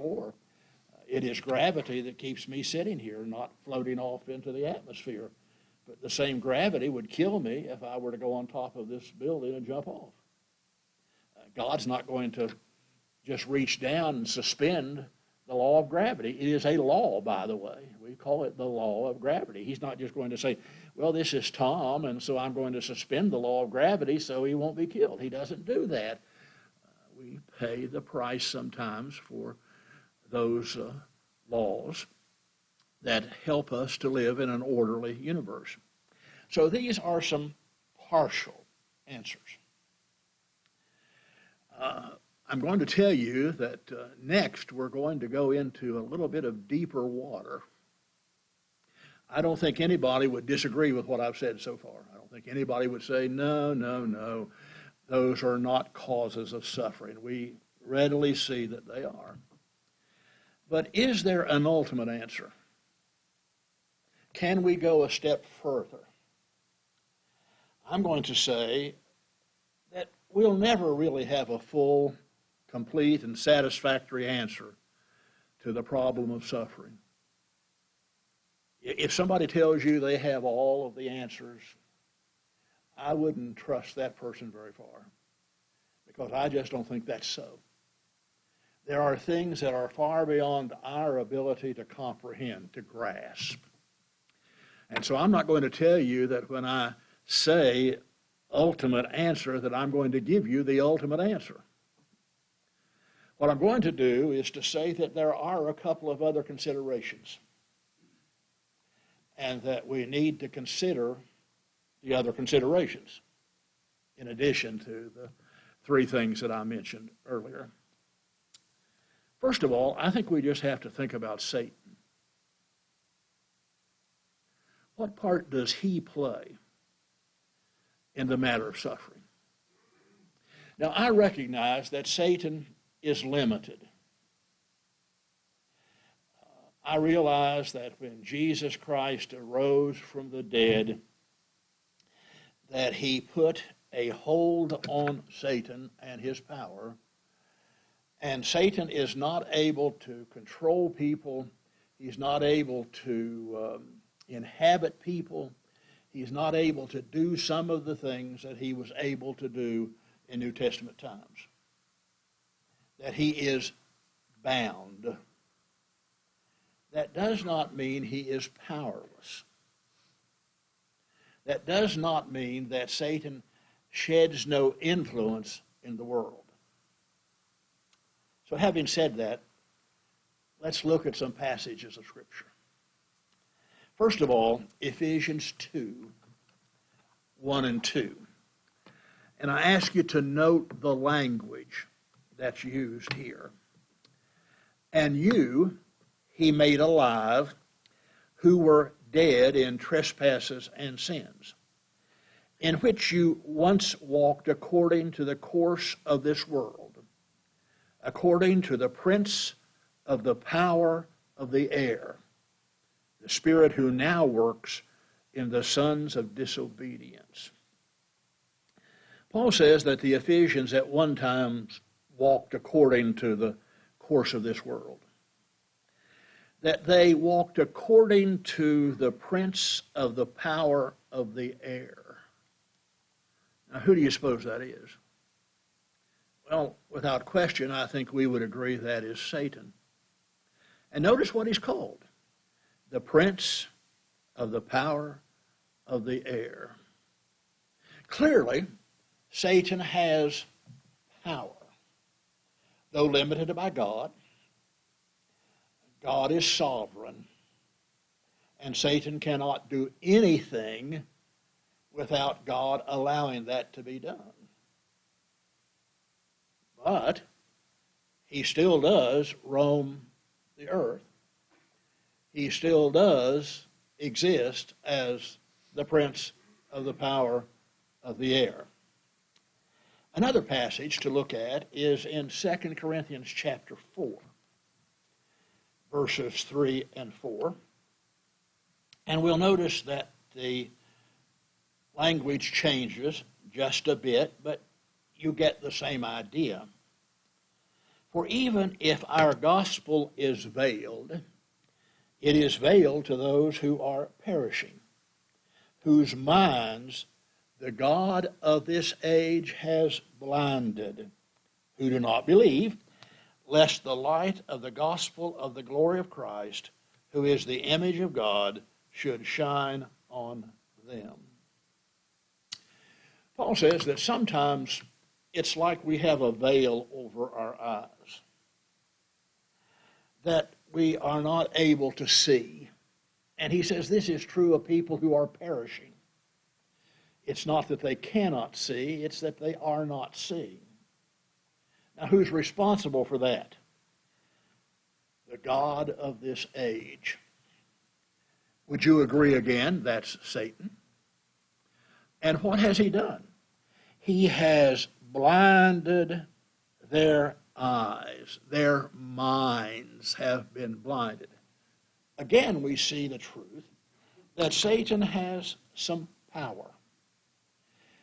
before, it is gravity that keeps me sitting here, not floating off into the atmosphere. But the same gravity would kill me if I were to go on top of this building and jump off. God's not going to just reach down and suspend the law of gravity. It is a law, by the way. We call it the law of gravity. He's not just going to say, well, this is Tom, and so I'm going to suspend the law of gravity so he won't be killed. He doesn't do that. We pay the price sometimes for those laws that help us to live in an orderly universe. So these are some partial answers. I'm going to tell you that next we're going to go into a little bit of deeper water. I don't think anybody would disagree with what I've said so far. I don't think anybody would say, no, those are not causes of suffering. We readily see that they are. But is there an ultimate answer? Can we go a step further? I'm going to say that we'll never really have a full, complete, and satisfactory answer to the problem of suffering. If somebody tells you they have all of the answers, I wouldn't trust that person very far, because I just don't think that's so. There are things that are far beyond our ability to comprehend, to grasp. And so I'm not going to tell you that when I say ultimate answer that I'm going to give you the ultimate answer. What I'm going to do is to say that there are a couple of other considerations, and that we need to consider the other considerations in addition to the three things that I mentioned earlier. First of all, I think we just have to think about Satan. What part does he play in the matter of suffering? Now, I recognize that Satan is limited. I realize that when Jesus Christ arose from the dead, that he put a hold on Satan and his power, and Satan is not able to control people. He's not able to inhabit people. He's not able to do some of the things that he was able to do in New Testament times. That he is bound. That does not mean he is powerless. That does not mean that Satan sheds no influence in the world. So having said that, let's look at some passages of Scripture. First of all, Ephesians 2, 1 and 2. And I ask you to note the language that's used here. And you he made alive who were dead in trespasses and sins, in which you once walked according to the course of this world, according to the prince of the power of the air, the spirit who now works in the sons of disobedience. Paul says that the Ephesians at one time walked according to the course of this world, that they walked according to the prince of the power of the air. Now, who do you suppose that is? Well, without question, I think we would agree that is Satan. And notice what he's called: the prince of the power of the air. Clearly, Satan has power, though limited by God. God is sovereign, and Satan cannot do anything without God allowing that to be done. But he still does roam the earth. He still does exist as the prince of the power of the air. Another passage to look at is in 2 Corinthians chapter 4, verses 3 and 4. And we'll notice that the language changes just a bit, but you get the same idea. For even if our gospel is veiled, it is veiled to those who are perishing, whose minds the God of this age has blinded, who do not believe, lest the light of the gospel of the glory of Christ, who is the image of God, should shine on them. Paul says that sometimes it's like we have a veil over our eyes, that we are not able to see. And he says this is true of people who are perishing. It's not that they cannot see, it's that they are not seeing. Now, who's responsible for that? The God of this age. Would you agree again? That's Satan. And what has he done? He has blinded their eyes. Their minds have been blinded. Again, we see the truth that Satan has some power.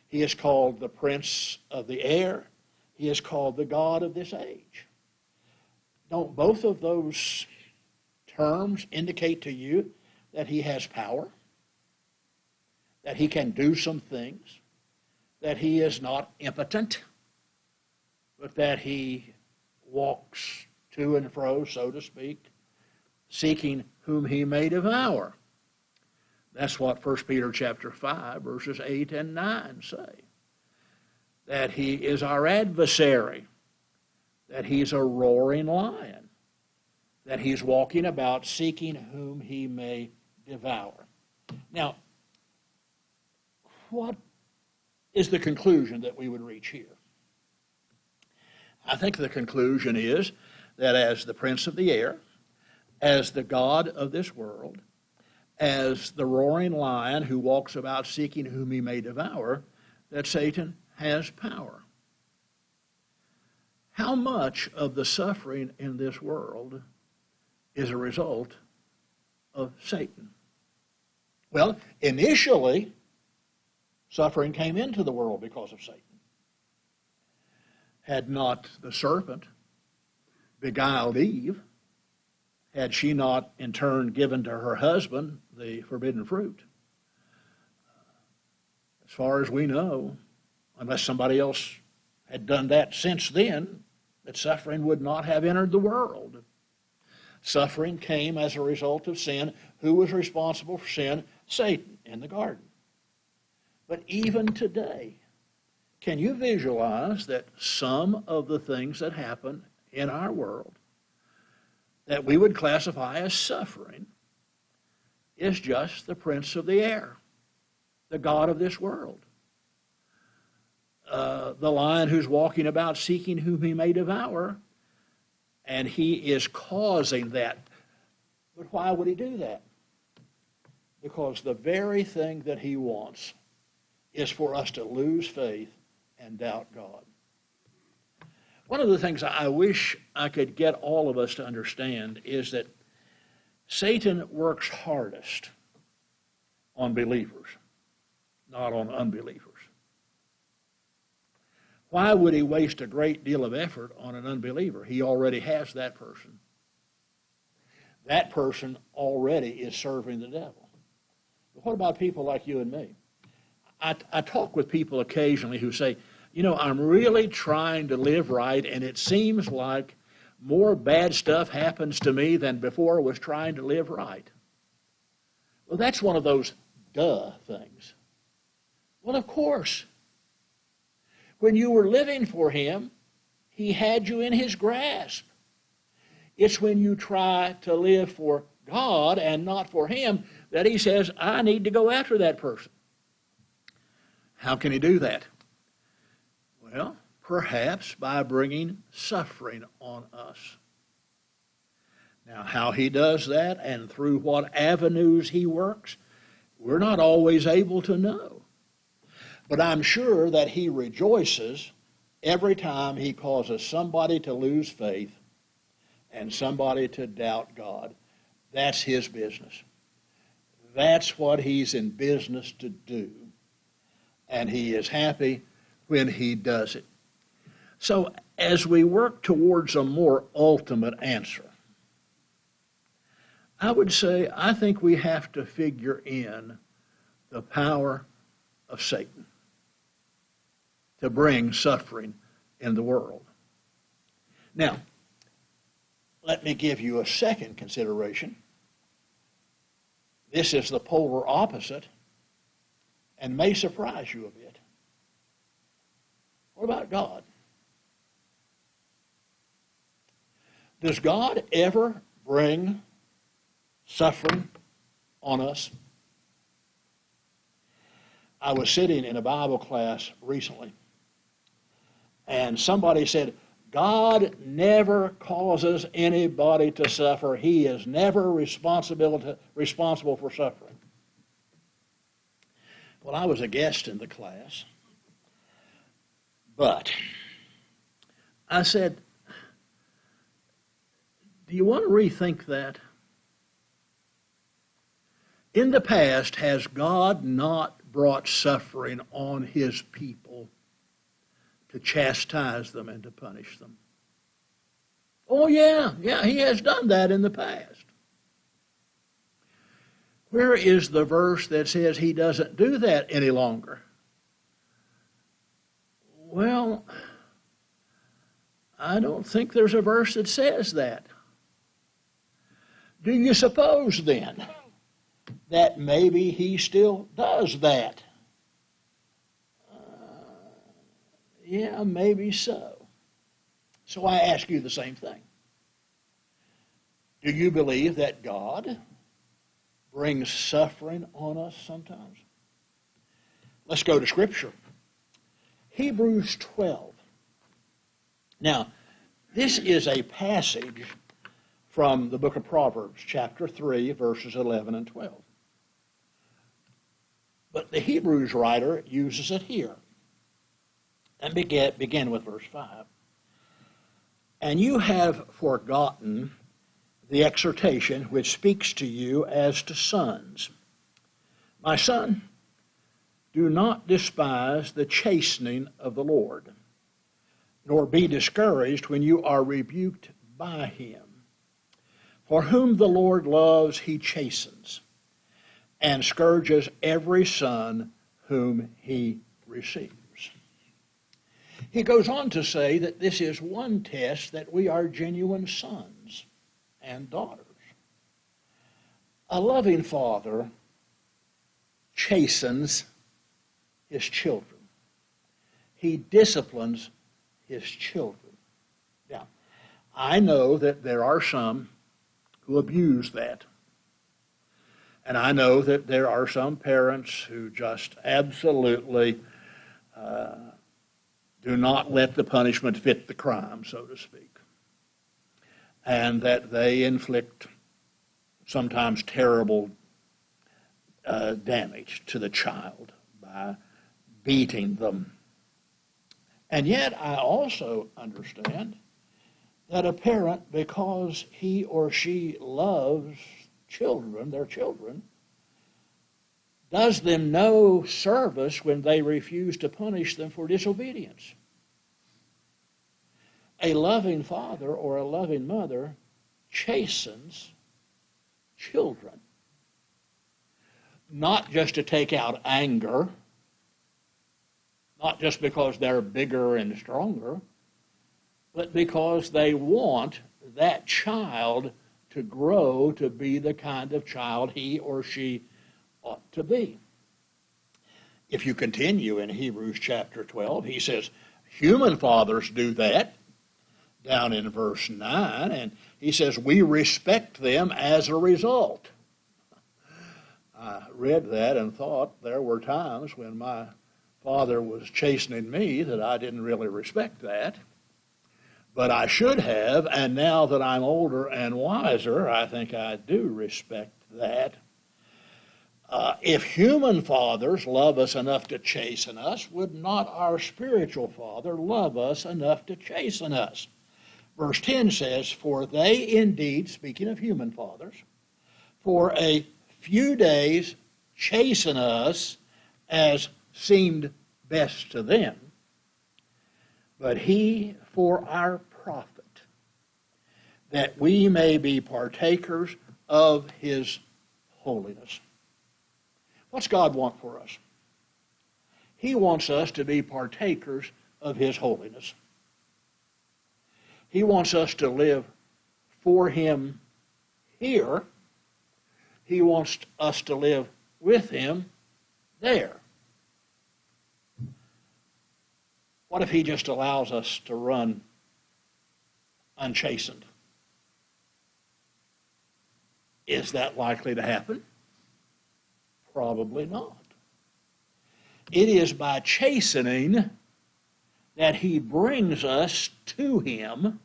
He is called the prince of the air. He is called the God of this age. Don't both of those terms indicate to you that he has power, that he can do some things, that he is not impotent, but that he walks to and fro, so to speak, seeking whom he may devour? That's what 1 Peter chapter 5, verses 8 and 9 say. That he is our adversary, that he's a roaring lion, that he's walking about seeking whom he may devour. Now, what is the conclusion that we would reach here? I think the conclusion is that as the prince of the air, as the God of this world, as the roaring lion who walks about seeking whom he may devour, that Satan has power. How much of the suffering in this world is a result of Satan? Well, initially, suffering came into the world because of Satan. Had not the serpent beguiled Eve, had she not in turn given to her husband the forbidden fruit, as far as we know, unless somebody else had done that since then, that suffering would not have entered the world. Suffering came as a result of sin. Who was responsible for sin? Satan in the garden. But even today, can you visualize that some of the things that happen in our world that we would classify as suffering is just the prince of the air, the God of this world, the lion who's walking about seeking whom he may devour, and he is causing that. But why would he do that? Because the very thing that he wants is for us to lose faith and doubt God. One of the things I wish I could get all of us to understand is that Satan works hardest on believers, not on unbelievers. Why would he waste a great deal of effort on an unbeliever? He already has that person. That person already is serving the devil. But what about people like you and me? I talk with people occasionally who say, you know, I'm really trying to live right, and it seems like more bad stuff happens to me than before I was trying to live right. Well, that's one of those duh things. Well, of course. When you were living for him, he had you in his grasp. It's when you try to live for God and not for him that he says, I need to go after that person. How can he do that? Well, perhaps by bringing suffering on us. Now, how he does that and through what avenues he works, we're not always able to know. But I'm sure that he rejoices every time he causes somebody to lose faith and somebody to doubt God. That's his business. That's what he's in business to do. And he is happy when he does it. So as we work towards a more ultimate answer, I would say I think we have to figure in the power of Satan to bring suffering in the world. Now, let me give you a second consideration. This is the polar opposite and may surprise you a bit. What about God? Does God ever bring suffering on us? I was sitting in a Bible class recently, and somebody said, God never causes anybody to suffer. He is never responsible for suffering. Well, I was a guest in the class, but I said, do you want to rethink that? In the past, has God not brought suffering on his people to chastise them and to punish them? Oh, yeah, he has done that in the past. Where is the verse that says he doesn't do that any longer? Well, I don't think there's a verse that says that. Do you suppose then that maybe he still does that? Yeah, maybe so. So I ask you the same thing. Do you believe that God brings suffering on us sometimes? Let's go to Scripture. Hebrews 12. Now, this is a passage from the book of Proverbs, chapter 3, verses 11 and 12. But the Hebrews writer uses it here. And begin with verse 5. And you have forgotten the exhortation which speaks to you as to sons. My son, do not despise the chastening of the Lord, nor be discouraged when you are rebuked by him. For whom the Lord loves, he chastens, and scourges every son whom he receives. He goes on to say that this is one test that we are genuine sons and daughters. A loving father chastens his children. He disciplines his children. Now, I know that there are some who abuse that. And I know that there are some parents who just absolutely do not let the punishment fit the crime, so to speak. And that they inflict sometimes terrible damage to the child by beating them. And yet I also understand that a parent, because he or she loves children, their children, does them no service when they refuse to punish them for disobedience. A loving father or a loving mother chastens children, not just to take out anger, not just because they're bigger and stronger, but because they want that child to grow to be the kind of child he or she ought to be. If you continue in Hebrews chapter 12, he says, human fathers do that, down in verse 9, and he says, we respect them as a result. I read that and thought there were times when my father was chastening me that I didn't really respect that. But I should have, and now that I'm older and wiser, I think I do respect that. If human fathers love us enough to chasten us, would not our spiritual Father love us enough to chasten us? Verse 10 says, for they indeed, speaking of human fathers, for a few days chasten us as seemed best to them, but he for our profit, that we may be partakers of his holiness. What's God want for us? He wants us to be partakers of his holiness. He wants us to live for him here. He wants us to live with him there. What if he just allows us to run unchastened? Is that likely to happen? Probably not. It is by chastening that he brings us to him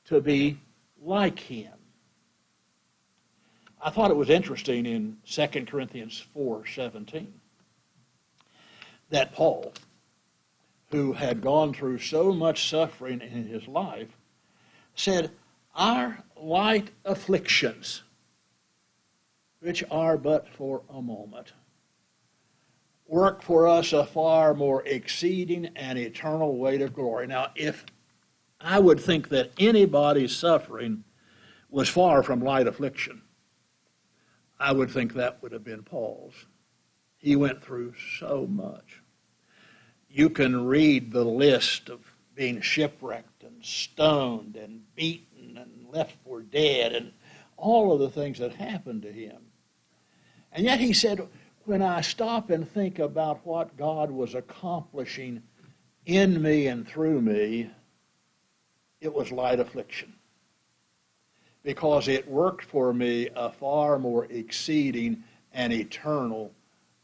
to be like him. I thought it was interesting in 2 Corinthians 4:17 that Paul, who had gone through so much suffering in his life, said, "Our light afflictions, which are but for a moment, work for us a far more exceeding and eternal weight of glory." Now, if I would think that anybody's suffering was far from light affliction, I would think that would have been Paul's. He went through so much. You can read the list of being shipwrecked and stoned and beaten and left for dead and all of the things that happened to him. And yet he said, when I stop and think about what God was accomplishing in me and through me, it was light affliction, because it worked for me a far more exceeding and eternal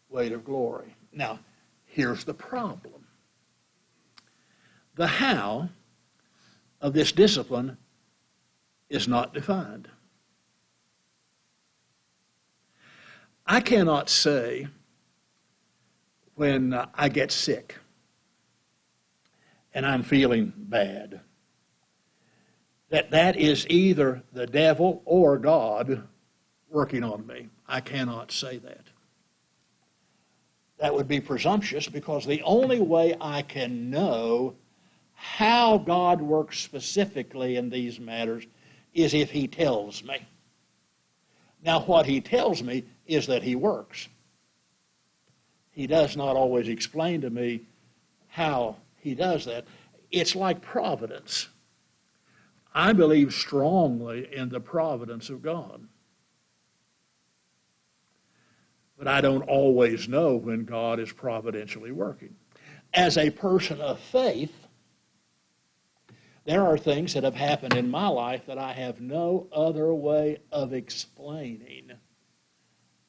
weight of glory. Now, here's the problem. The how of this discipline is not defined. I cannot say when I get sick and I'm feeling bad that is either the devil or God working on me. I cannot say that. That would be presumptuous, because the only way I can know how God works specifically in these matters is if he tells me. Now, what he tells me is that he works. He does not always explain to me how he does that. It's like providence. I believe strongly in the providence of God, but I don't always know when God is providentially working. As a person of faith, there are things that have happened in my life that I have no other way of explaining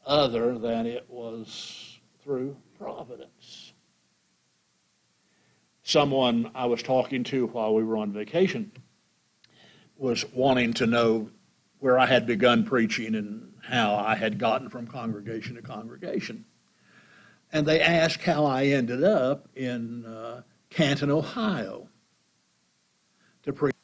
other than it was through providence. Someone I was talking to while we were on vacation was wanting to know where I had begun preaching and how I had gotten from congregation to congregation. And they asked how I ended up in Canton, Ohio, to preach.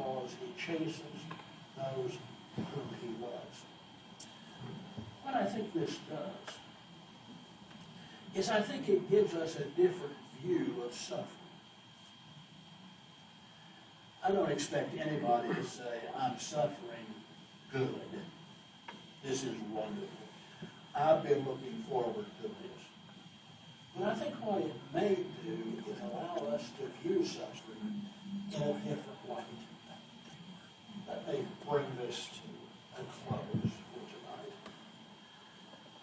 because he chastens those whom he loves. What I think this does is I think it gives us a different view of suffering. I don't expect anybody to say, I'm suffering good. This is wonderful. I've been looking forward to this. But I think what it may do is allow us to view suffering in a different light. Let me bring this to a close for tonight.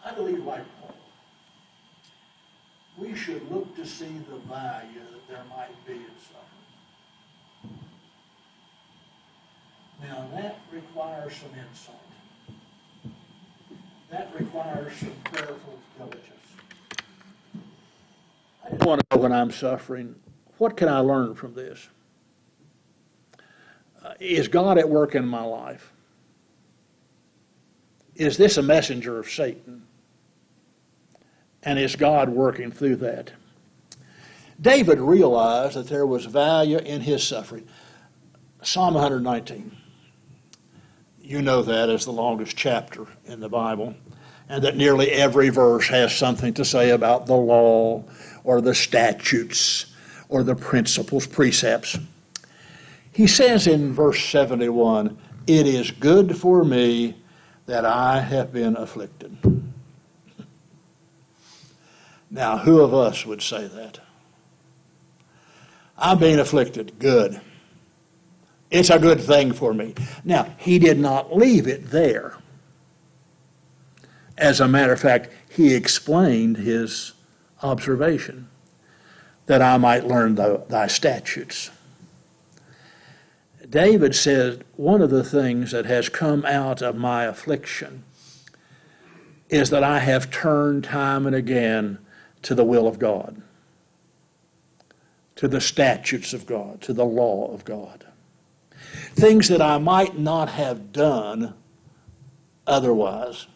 I believe, like Paul, we should look to see the value that there might be in suffering. Now that requires some insight. That requires some prayerful diligence. I just want to know when I'm suffering, what can I learn from this? Is God at work in my life? Is this a messenger of Satan? And is God working through that? David realized that there was value in his suffering. Psalm 119. You know that as the longest chapter in the Bible, and that nearly every verse has something to say about the law or the statutes or the principles, precepts. He says in verse 71, it is good for me that I have been afflicted. Now, who of us would say that? I'm being afflicted. Good. It's a good thing for me. Now, he did not leave it there. As a matter of fact, he explained his observation, that I might learn thy statutes. David said, one of the things that has come out of my affliction is that I have turned time and again to the will of God, to the statutes of God, to the law of God. Things that I might not have done otherwise.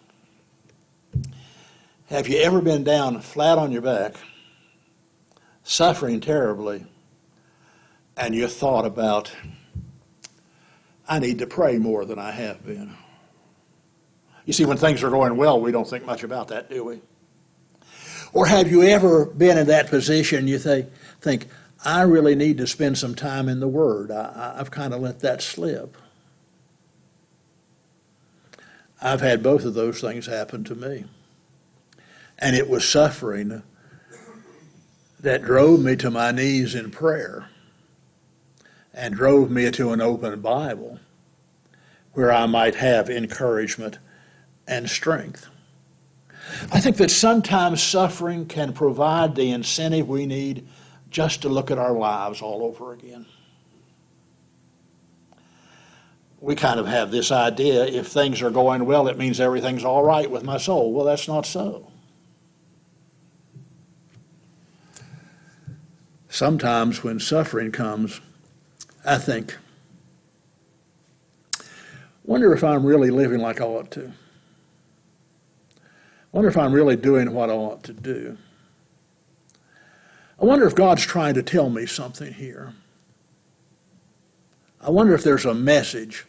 Have you ever been down flat on your back, suffering terribly, and you thought about, I need to pray more than I have been? You see, when things are going well, we don't think much about that, do we? Or have you ever been in that position you think, I really need to spend some time in the Word. I've kind of let that slip. I've had both of those things happen to me. And it was suffering that drove me to my knees in prayer and drove me to an open Bible where I might have encouragement and strength. I think that sometimes suffering can provide the incentive we need just to look at our lives all over again. We kind of have this idea, if things are going well, it means everything's all right with my soul. Well, that's not so. Sometimes when suffering comes, I think, wonder if I'm really living like I ought to. Wonder if I'm really doing what I ought to do. I wonder if God's trying to tell me something here. I wonder if there's a message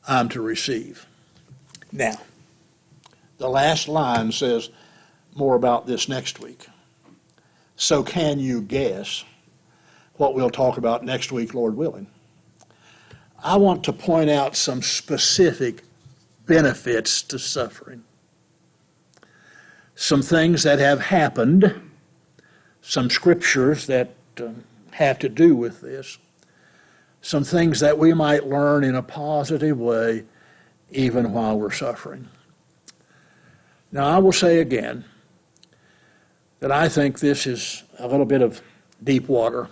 I'm to receive. Now, the last line says more about this next week. So can you guess what we'll talk about next week, Lord willing? I want to point out some specific benefits to suffering. Some things that have happened, some scriptures that have to do with this, some things that we might learn in a positive way even while we're suffering. Now, I will say again that I think this is a little bit of deep water.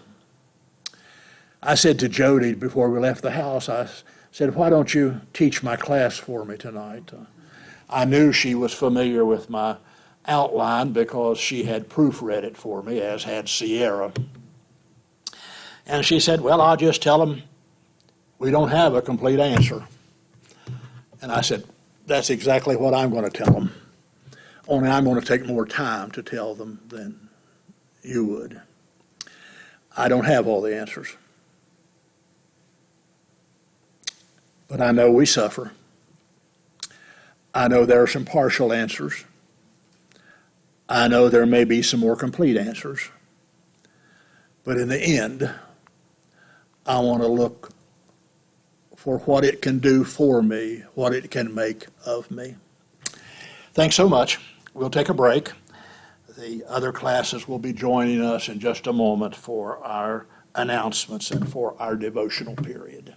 I said to Jody before we left the house, I said, why don't you teach my class for me tonight? I knew she was familiar with my outline because she had proofread it for me, as had Sierra. And she said, well, I'll just tell them we don't have a complete answer. And I said, that's exactly what I'm going to tell them. Only I'm going to take more time to tell them than you would. I don't have all the answers. but I know we suffer. I know there are some partial answers. I know there may be some more complete answers. But in the end, I want to look for what it can do for me, what it can make of me. Thanks so much. We'll take a break. The other classes will be joining us in just a moment for our announcements and for our devotional period.